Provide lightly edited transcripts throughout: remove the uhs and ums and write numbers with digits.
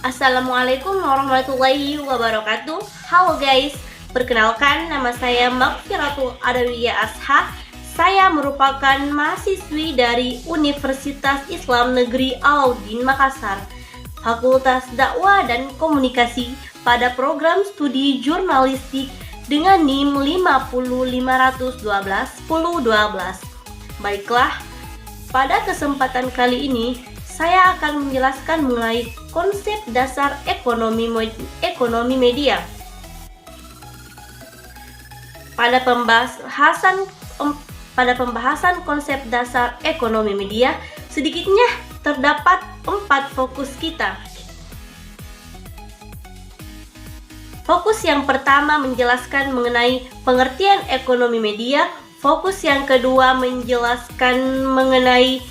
Assalamualaikum warahmatullahi wabarakatuh. Halo guys, perkenalkan nama saya Magfiratul Adawiyah Asha. Saya merupakan mahasiswi dari Universitas Islam Negeri Alauddin Makassar, Fakultas Dakwah dan Komunikasi pada program studi jurnalistik dengan NIM 50512 1012. Baiklah, pada kesempatan kali ini saya akan menjelaskan mengenai konsep dasar ekonomi media. Pada pembahasan konsep dasar ekonomi media, sedikitnya terdapat 4 fokus kita. Fokus yang pertama menjelaskan mengenai pengertian ekonomi media. Fokus yang kedua menjelaskan mengenai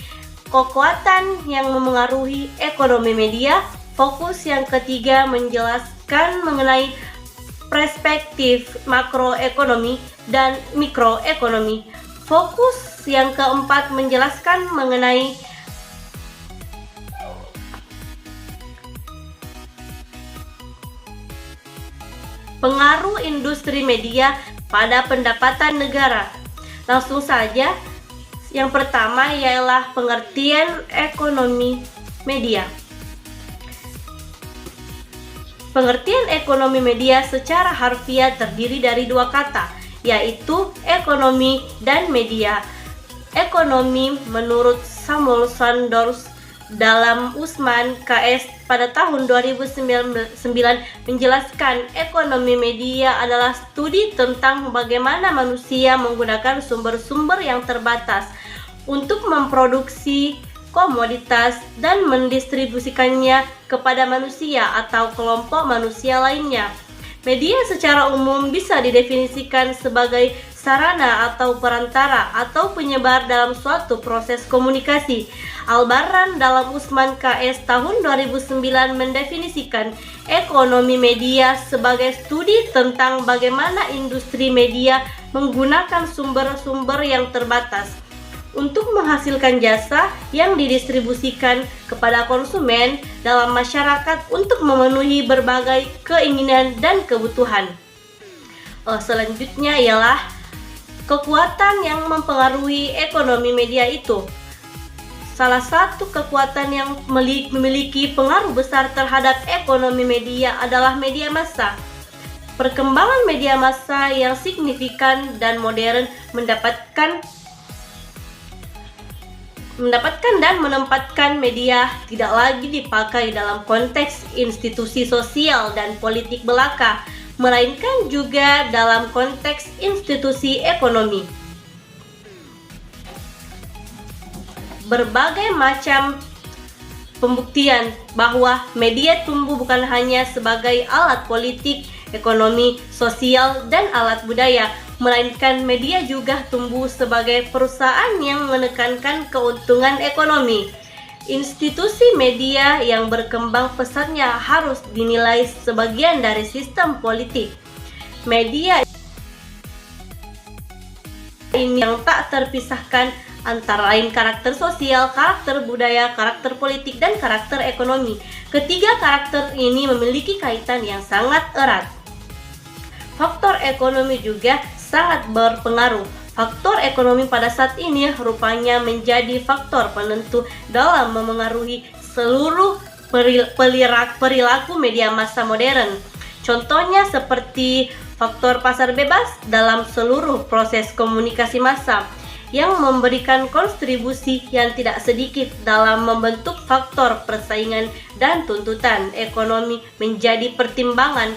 kekuatan yang memengaruhi ekonomi media. Fokus yang ketiga menjelaskan mengenai perspektif makroekonomi dan mikroekonomi. Fokus yang keempat menjelaskan mengenai pengaruh industri media pada pendapatan negara. Langsung saja, yang pertama ialah pengertian ekonomi media. Pengertian ekonomi media secara harfiah terdiri dari 2 kata, yaitu ekonomi dan media. Ekonomi menurut Samuel Sanders dalam Usman KS pada tahun 2009 menjelaskan ekonomi media adalah studi tentang bagaimana manusia menggunakan sumber-sumber yang terbatas untuk memproduksi komoditas dan mendistribusikannya kepada manusia atau kelompok manusia lainnya. Media secara umum bisa didefinisikan sebagai sarana atau perantara atau penyebar dalam suatu proses komunikasi. Al-Barran dalam Usman KS tahun 2009 mendefinisikan ekonomi media sebagai studi tentang bagaimana industri media menggunakan sumber-sumber yang terbatas untuk menghasilkan jasa yang didistribusikan kepada konsumen dalam masyarakat untuk memenuhi berbagai keinginan dan kebutuhan. Selanjutnya ialah kekuatan yang mempengaruhi ekonomi media itu. Salah satu kekuatan yang memiliki pengaruh besar terhadap ekonomi media adalah media massa. Perkembangan media massa yang signifikan dan modern mendapatkan dan menempatkan media tidak lagi dipakai dalam konteks institusi sosial dan politik belaka, melainkan juga dalam konteks institusi ekonomi. Berbagai macam pembuktian bahwa media tumbuh bukan hanya sebagai alat politik, ekonomi, sosial, dan alat budaya, melainkan media juga tumbuh sebagai perusahaan yang menekankan keuntungan ekonomi. Institusi media yang berkembang pesatnya harus dinilai sebagian dari sistem politik. Media ini yang tak terpisahkan antara lain karakter sosial, karakter budaya, karakter politik, dan karakter ekonomi. Ketiga karakter ini memiliki kaitan yang sangat erat. Faktor ekonomi juga sangat berpengaruh. Faktor ekonomi pada saat ini rupanya menjadi faktor penentu dalam memengaruhi seluruh perilaku media massa modern. Contohnya seperti faktor pasar bebas dalam seluruh proses komunikasi massa yang memberikan kontribusi yang tidak sedikit dalam membentuk faktor persaingan dan tuntutan ekonomi menjadi pertimbangan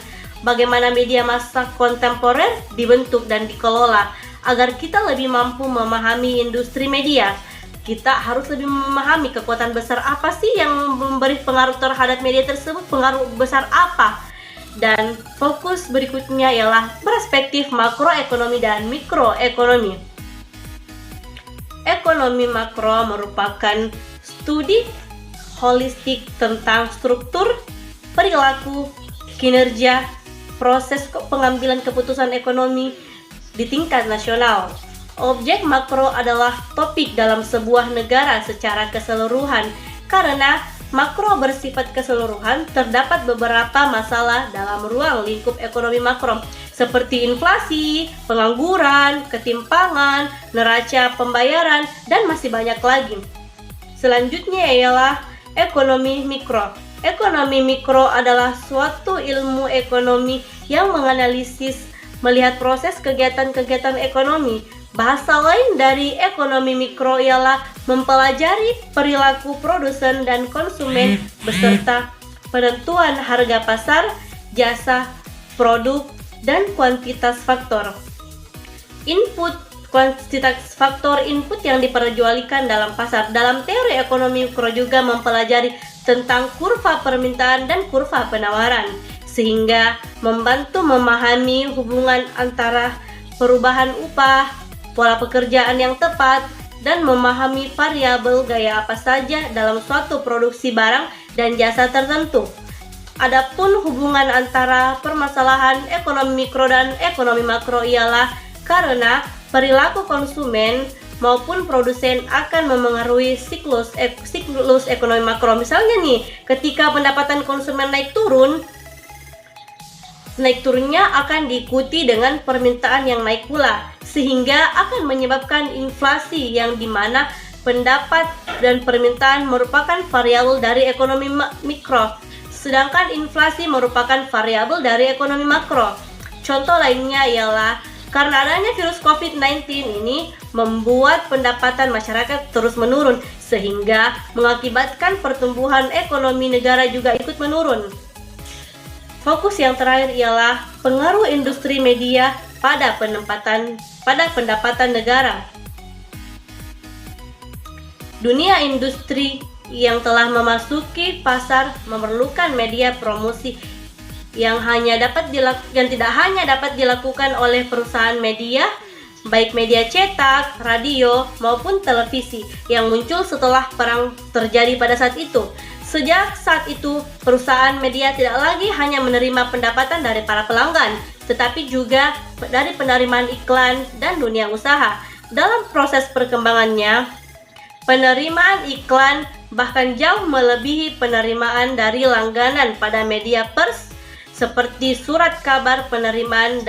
bagaimana media massa kontemporer dibentuk dan dikelola. Agar kita lebih mampu memahami industri media, kita harus lebih memahami kekuatan besar apa sih yang memberi pengaruh terhadap media tersebut, pengaruh besar apa. Dan fokus berikutnya ialah perspektif makroekonomi dan mikroekonomi. Ekonomi makro merupakan studi holistik tentang struktur, perilaku, kinerja, proses pengambilan keputusan ekonomi di tingkat nasional. Objek makro adalah topik dalam sebuah negara secara keseluruhan karena makro bersifat keseluruhan, terdapat beberapa masalah dalam ruang lingkup ekonomi makro, seperti inflasi, pengangguran, ketimpangan, neraca pembayaran, dan masih banyak lagi. Selanjutnya ialah ekonomi mikro. Ekonomi mikro adalah suatu ilmu ekonomi yang menganalisis, melihat proses kegiatan-kegiatan ekonomi. Bahasa lain dari ekonomi mikro ialah mempelajari perilaku produsen dan konsumen beserta penentuan harga pasar, jasa, produk, dan kuantitas faktor input yang diperjualbelikan dalam pasar. Dalam teori ekonomi mikro juga mempelajari tentang kurva permintaan dan kurva penawaran, sehingga membantu memahami hubungan antara perubahan upah, pola pekerjaan yang tepat, dan memahami variabel gaya apa saja dalam suatu produksi barang dan jasa tertentu. Adapun hubungan antara permasalahan ekonomi mikro dan ekonomi makro ialah karena perilaku konsumen maupun produsen akan memengaruhi siklus ekonomi makro. Misalnya nih, ketika pendapatan konsumen naik turunnya akan diikuti dengan permintaan yang naik pula, sehingga akan menyebabkan inflasi yang dimana pendapat dan permintaan merupakan variabel dari ekonomi mikro, sedangkan inflasi merupakan variabel dari ekonomi makro. Contoh lainnya ialah karena adanya virus COVID-19 ini membuat pendapatan masyarakat terus menurun, sehingga mengakibatkan pertumbuhan ekonomi negara juga ikut menurun. Fokus yang terakhir ialah pengaruh industri media pada pendapatan negara. Dunia industri yang telah memasuki pasar memerlukan media promosi yang tidak hanya dapat dilakukan oleh perusahaan media, baik media cetak, radio, maupun televisi yang muncul setelah perang terjadi pada saat itu. Sejak saat itu, perusahaan media tidak lagi hanya menerima pendapatan dari para pelanggan, tetapi juga dari penerimaan iklan dan dunia usaha. Dalam proses perkembangannya, penerimaan iklan bahkan jauh melebihi penerimaan dari langganan pada media pers, seperti surat kabar. Penerimaan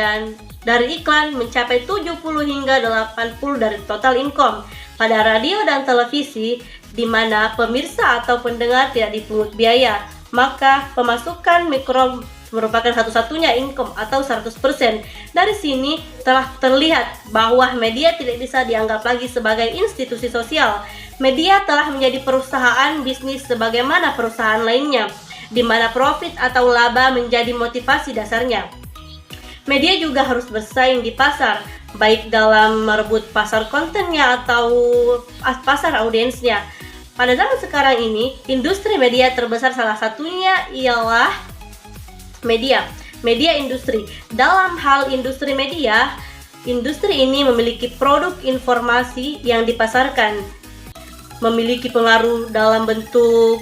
dari iklan mencapai 70 hingga 80% dari total income. Pada radio dan televisi, di mana pemirsa atau pendengar tidak dipungut biaya, maka pemasukan mikro merupakan satu-satunya income atau 100%. Dari sini telah terlihat bahwa media tidak bisa dianggap lagi sebagai institusi sosial. Media telah menjadi perusahaan bisnis sebagaimana perusahaan lainnya, di mana profit atau laba menjadi motivasi dasarnya. Media juga harus bersaing di pasar, baik dalam merebut pasar kontennya atau pasar audiensnya. Pada zaman sekarang ini, industri media terbesar salah satunya ialah media industri. Dalam hal industri media, industri ini memiliki produk informasi yang dipasarkan, memiliki pengaruh dalam membentuk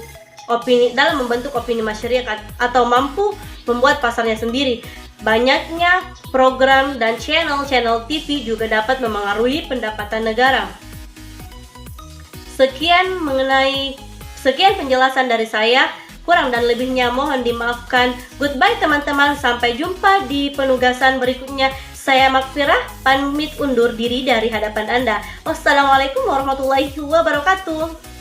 opini masyarakat, atau mampu membuat pasarnya sendiri. Banyaknya program dan channel TV juga dapat memengaruhi pendapatan negara. Sekian penjelasan dari saya. Kurang dan lebihnya mohon dimaafkan. Goodbye teman-teman, sampai jumpa di penugasan berikutnya. Saya Makfirah, pamit undur diri dari hadapan Anda. Wassalamualaikum warahmatullahi wabarakatuh.